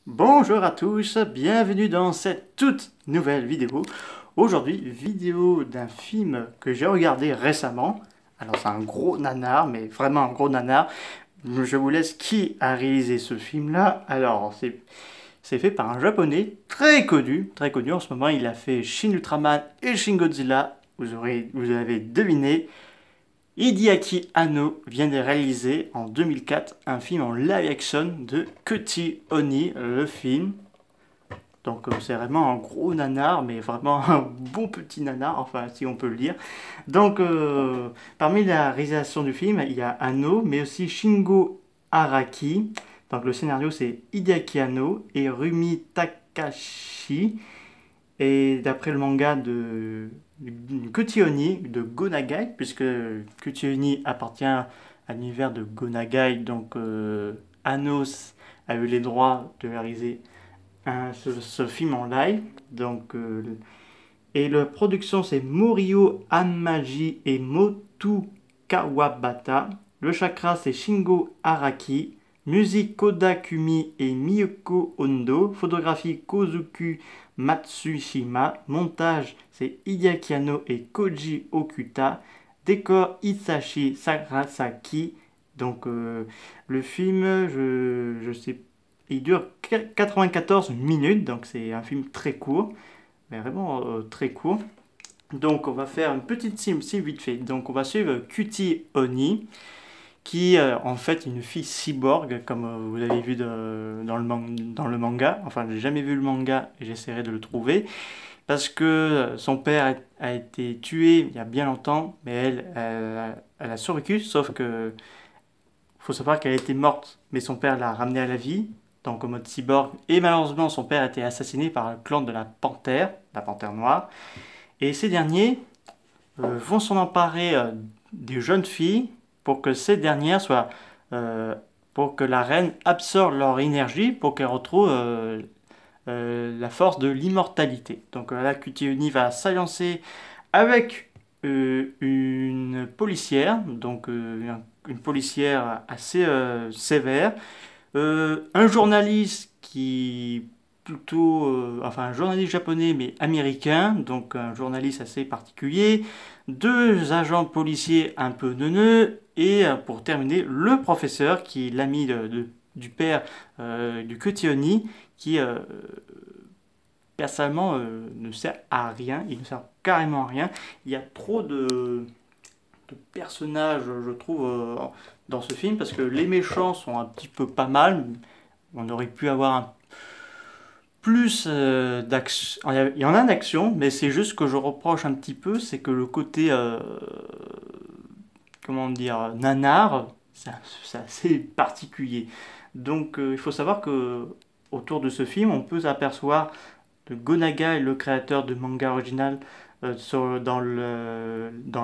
Bonjour à tous, bienvenue dans cette toute nouvelle vidéo. Aujourd'hui, vidéo d'un film que j'ai regardé récemment. Alors c'est un gros nanar, mais vraiment un gros nanar. Je vous laisse qui a réalisé ce film-là. Alors c'est fait par un japonais très connu en ce moment. Il a fait Shin Ultraman et Shin Godzilla. Vous avez deviné. Hideaki Anno vient de réaliser en 2004 un film en live action de Cutie Oni, le film. Donc c'est vraiment un gros nanar, mais vraiment un bon petit nanar, enfin si on peut le dire. Donc parmi la réalisation du film, il y a Anno, mais aussi Shingo Araki. Donc le scénario c'est Hideaki Anno et Rumi Takashi. Et d'après le manga de Kuchioni de Gonagai, puisque Kuchioni appartient à l'univers de Gonagai, donc Anos a eu les droits de réaliser ce film en live. Donc, et la production c'est Morio Hanmaji et Motu Kawabata. Le chakra c'est Shingo Araki. Musique Kodakumi et Miyuko Hondo. Photographie Kozuku Matsushima. Montage c'est Hideaki Anno et Koji Okuta. Décor Hisashi Sarasaki. Donc le film, je sais, il dure 94 minutes, donc c'est un film très court, mais vraiment très court. Donc on va faire une petite sim vite fait. Donc on va suivre Cutie Oni qui en fait une fille cyborg, comme vous l'avez vu dans le manga. Enfin, j'ai jamais vu le manga et j'essaierai de le trouver. Parce que son père a été tué il y a bien longtemps, mais elle a survécu, sauf que faut savoir qu'elle était morte, mais son père l'a ramenée à la vie, donc en mode cyborg. Et malheureusement, son père a été assassiné par le clan de la panthère noire. Et ces derniers vont s'en emparer des jeunes filles pour que ces dernières soient, pour que la reine absorbe leur énergie pour qu'elles retrouvent la force de l'immortalité. Donc là, Kutiuni va s'alliancer avec une policière, donc une policière assez sévère, un journaliste qui plutôt, enfin un journaliste japonais mais américain, donc un journaliste assez particulier, deux agents policiers un peu neuneux, et pour terminer, le professeur qui est l'ami du père du Kotioni, qui personnellement ne sert à rien, il ne sert carrément à rien. Il y a trop de personnages, je trouve, dans ce film, parce que les méchants sont un petit peu pas mal. On aurait pu avoir plus d'action. Il y en a d'action, mais c'est juste que je reproche un petit peu, c'est que le côté, comment dire, nanar, c'est assez particulier. Donc il faut savoir que autour de ce film, on peut s'apercevoir de Gonagai, le créateur de manga original, dans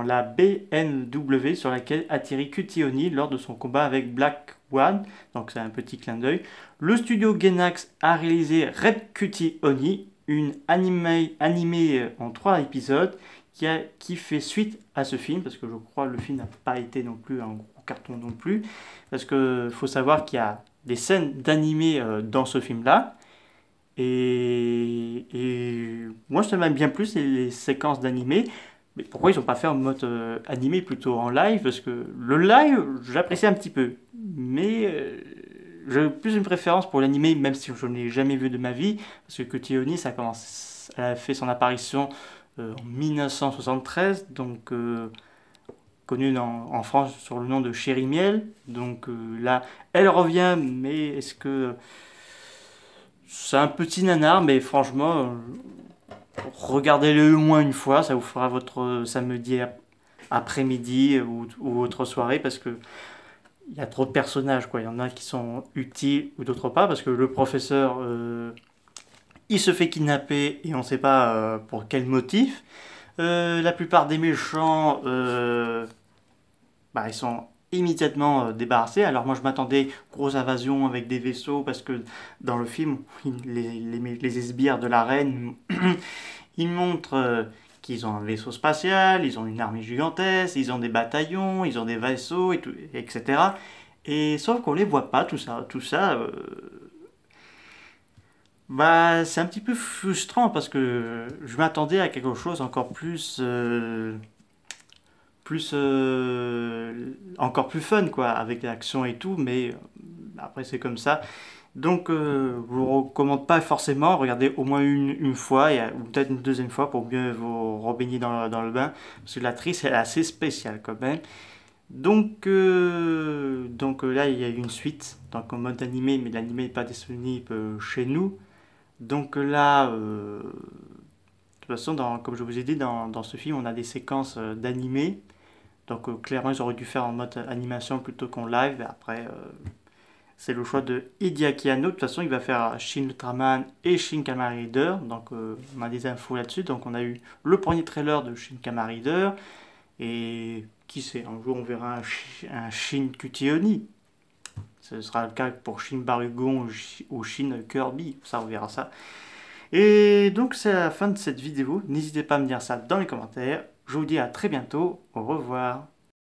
la BNW sur laquelle atterrit Cutie Oni lors de son combat avec Black One. Donc c'est un petit clin d'œil. Le studio Gainax a réalisé Red Cutie Oni, une animée en 3 épisodes qui fait suite à ce film, parce que je crois que le film n'a pas été non plus un gros carton non plus, parce que faut savoir qu'il y a des scènes d'animé dans ce film-là. Et moi, ça m'aime bien plus les séquences d'animé. Mais pourquoi ils n'ont pas fait en mode animé plutôt en live? Parce que le live, j'apprécie un petit peu. Mais j'ai plus une préférence pour l'animé, même si je n'ai jamais vu de ma vie. Parce que Kotioni, elle a fait son apparition en 1973, donc connue en France sur le nom de Chéri Miel. Donc là, elle revient, mais est-ce que c'est un petit nanar, mais franchement, regardez-le au moins une fois, ça vous fera votre samedi après-midi ou votre soirée, parce que il y a trop de personnages, quoi. Il y en a qui sont utiles ou d'autres pas, parce que le professeur, il se fait kidnapper et on ne sait pas pour quel motif. La plupart des méchants, ils sont immédiatement débarrassés. Alors moi je m'attendais grosse invasion avec des vaisseaux parce que dans le film les sbires de la reine ils montrent qu'ils ont un vaisseau spatial, ils ont une armée gigantesque, ils ont des bataillons, ils ont des vaisseaux et tout, etc. Et sauf qu'on les voit pas tout ça Bah, c'est un petit peu frustrant parce que je m'attendais à quelque chose encore encore plus fun, quoi, avec l'action et tout, mais après c'est comme ça. Donc, je vous recommande pas forcément, regardez au moins une fois, ou peut-être une deuxième fois pour bien vous rebaigner dans le bain, parce que l'actrice elle est assez spéciale quand même. Donc là, il y a eu une suite, donc en mode animé, mais l'animé n'est pas disponible chez nous. Donc là, de toute façon, comme je vous ai dit, dans ce film, on a des séquences d'animé. Donc clairement, ils auraient dû faire en mode animation plutôt qu'en live. Après, c'est le choix de Hideaki Anno. De toute façon, il va faire Shin Ultraman et Shin Kamen Rider. Donc on a des infos là-dessus. Donc on a eu le premier trailer de Shin Kamen Rider. Et qui sait, un jour on verra un Shin Cutie. Ce sera le cas pour Shin Barugon ou Shin Kirby. Ça, on verra ça. Et donc c'est la fin de cette vidéo. N'hésitez pas à me dire ça dans les commentaires. Je vous dis à très bientôt. Au revoir.